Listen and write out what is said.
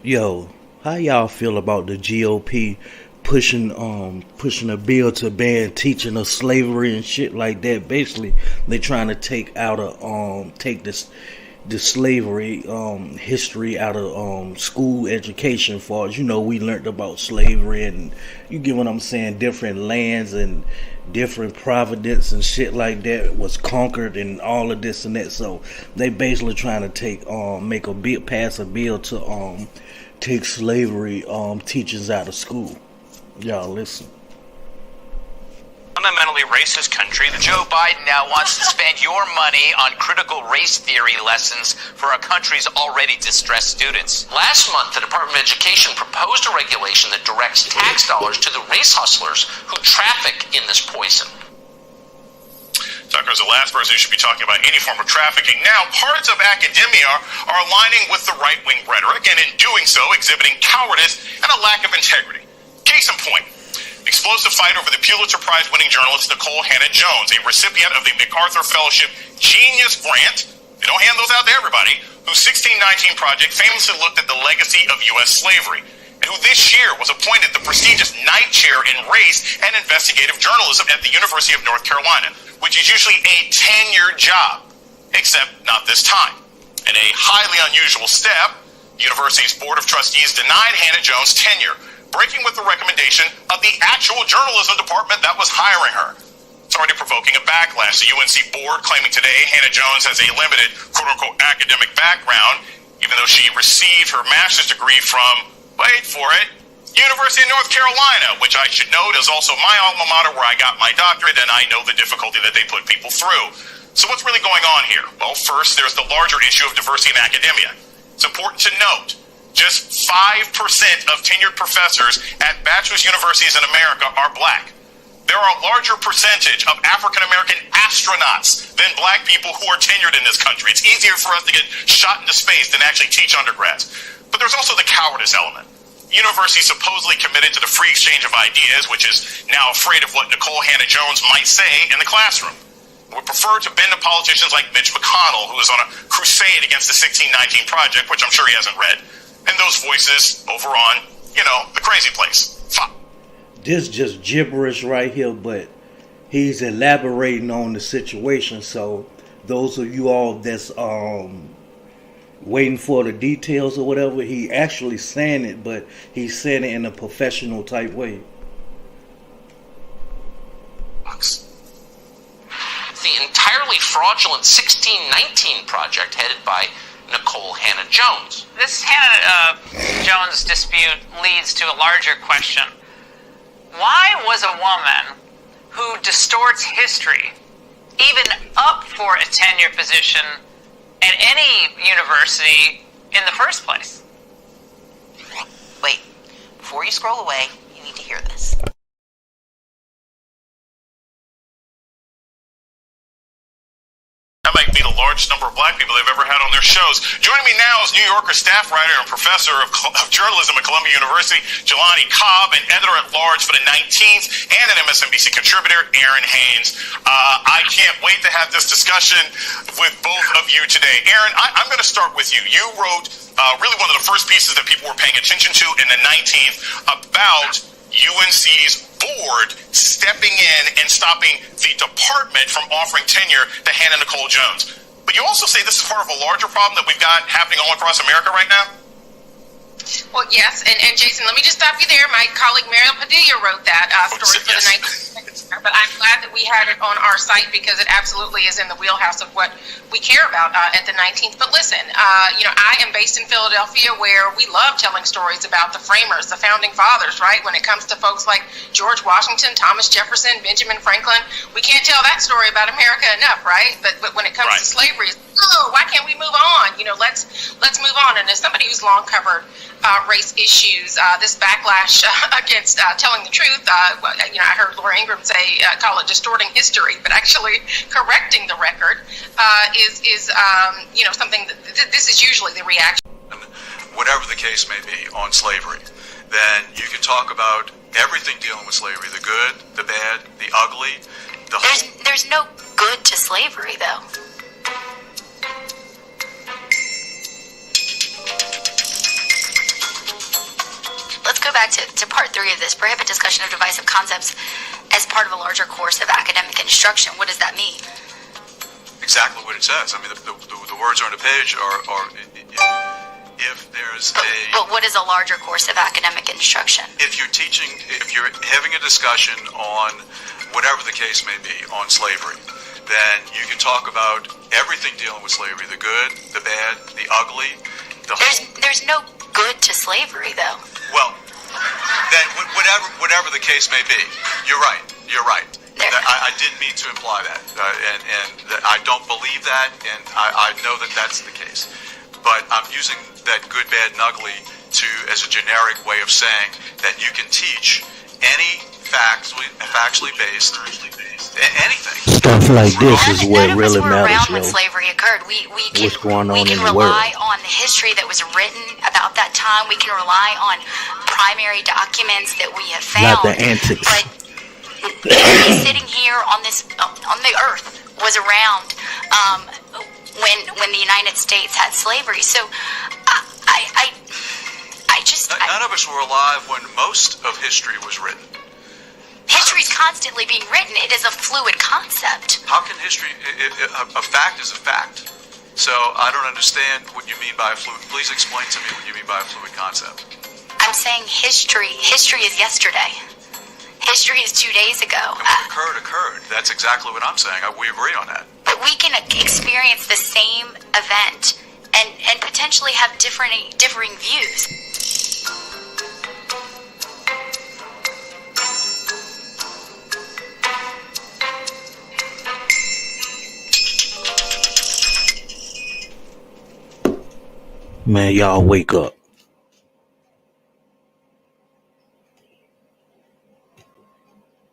Yo, how y'all feel about the GOP pushing a bill to ban teaching of slavery and shit like that? Basically, they trying to take the slavery history out of school education. For as you know, we learned about slavery, and you get what I'm saying, different lands and different providence and shit like that was conquered and all of this and that. So they basically trying to make a bill, pass a bill to take slavery teachings out of school. Y'all listen. Fundamentally racist country. Joe Biden now wants to spend your money on critical race theory lessons for our country's already distressed students. Last month, the Department of Education proposed a regulation that directs tax dollars to the race hustlers who traffic in this poison. Tucker is the last person who should be talking about any form of trafficking. Now, parts of academia are aligning with the right-wing rhetoric, and in doing so, exhibiting cowardice and a lack of integrity. Case in point, explosive fight over the Pulitzer Prize-winning journalist Nicole Hannah-Jones, a recipient of the MacArthur Fellowship Genius Grant. They don't hand those out to everybody. Whose 1619 project famously looked at the legacy of U.S. slavery, and who this year was appointed the prestigious Knight Chair in Race and Investigative Journalism at the University of North Carolina, which is usually a tenured job, except not this time. In a highly unusual step, the university's Board of Trustees denied Hannah-Jones tenure, breaking with the recommendation of the actual journalism department that was hiring her. It's already provoking a backlash. The UNC board claiming today Hannah-Jones has a limited, quote-unquote, academic background, even though she received her master's degree from, wait for it, University of North Carolina, which I should note is also my alma mater where I got my doctorate, and I know the difficulty that they put people through. So what's really going on here? Well, first, there's the larger issue of diversity in academia. It's important to note just 5% of tenured professors at bachelor's universities in America are black. There are a larger percentage of African-American astronauts than black people who are tenured in this country. It's easier for us to get shot into space than actually teach undergrads. But there's also the cowardice element. The university supposedly committed to the free exchange of ideas, which is now afraid of what Nicole Hannah-Jones might say in the classroom. Would prefer to bend to politicians like Mitch McConnell, who is on a crusade against the 1619 project, which I'm sure he hasn't read. And those voices over on, the crazy place. This just gibberish right here, but he's elaborating on the situation. So those of you all that's waiting for the details or whatever, he actually saying it, but he's saying it in a professional type way. The entirely fraudulent 1619 project headed by Nicole Hannah-Jones. This Hannah-Jones dispute leads to a larger question. Why was a woman who distorts history even up for a tenure position at any university in the first place? Wait, before you scroll away, you need to hear this. That might be the largest number of black people they've ever had on their shows. Joining me now is New Yorker staff writer and professor of journalism at Columbia University, Jelani Cobb, and editor-at-large for the 19th and an MSNBC contributor, Aaron Haynes. I can't wait to have this discussion with both of you today. Aaron, I'm going to start with you. You wrote really one of the first pieces that people were paying attention to in the 19th about UNC's board stepping in and stopping the department from offering tenure to Hannah Nicole Jones. But you also say this is part of a larger problem that we've got happening all across America right now? Well, yes, and Jason, let me just stop you there. My colleague Mariel Padilla wrote that story for the 19th. But I'm glad that we had it on our site because it absolutely is in the wheelhouse of what we care about at the 19th. But listen, I am based in Philadelphia where we love telling stories about the framers, the founding fathers, right? When it comes to folks like George Washington, Thomas Jefferson, Benjamin Franklin, we can't tell that story about America enough, right? But when it comes to slavery, why can't we move on? Let's move on. And as somebody who's long covered race issues, this backlash against telling the truth, I heard Laura Ingraham call it distorting history, but actually correcting the record is something that this is usually the reaction. Whatever the case may be on slavery, then you can talk about everything dealing with slavery, the good, the bad, the ugly. There's no good to slavery, though. back to part 3 of this. Prohibit discussion of divisive concepts as part of a larger course of academic instruction. What does that mean? Exactly what it says. I mean, the words on the page are if there's a... But what is a larger course of academic instruction? If you're teaching, if you're having a discussion on whatever the case may be, on slavery, then you can talk about everything dealing with slavery, the good, the bad, the ugly, the whole... There's no good to slavery, though. Well, then whatever the case may be, you're right. I didn't mean to imply that, and I don't believe that, and I know that that's the case. But I'm using that good, bad, and ugly as a generic way of saying that you can teach any factually based anything. Stuff like this is what really matters, when slavery occurred. What's going on in the world? We can rely on the history that was written about that time. We can rely on primary documents that we have found. Not the antics. But nobody sitting here on the earth was around when the United States had slavery. So none of us were alive when most of history was written. History is constantly being written. It is a fluid concept. How can history? A fact is a fact. So I don't understand what you mean by a fluid. Please explain to me what you mean by a fluid concept. I'm saying history. History is yesterday. History is 2 days ago. And what occurred. That's exactly what I'm saying. We agree on that. But we can experience the same event and potentially have differing views. Man, y'all wake up.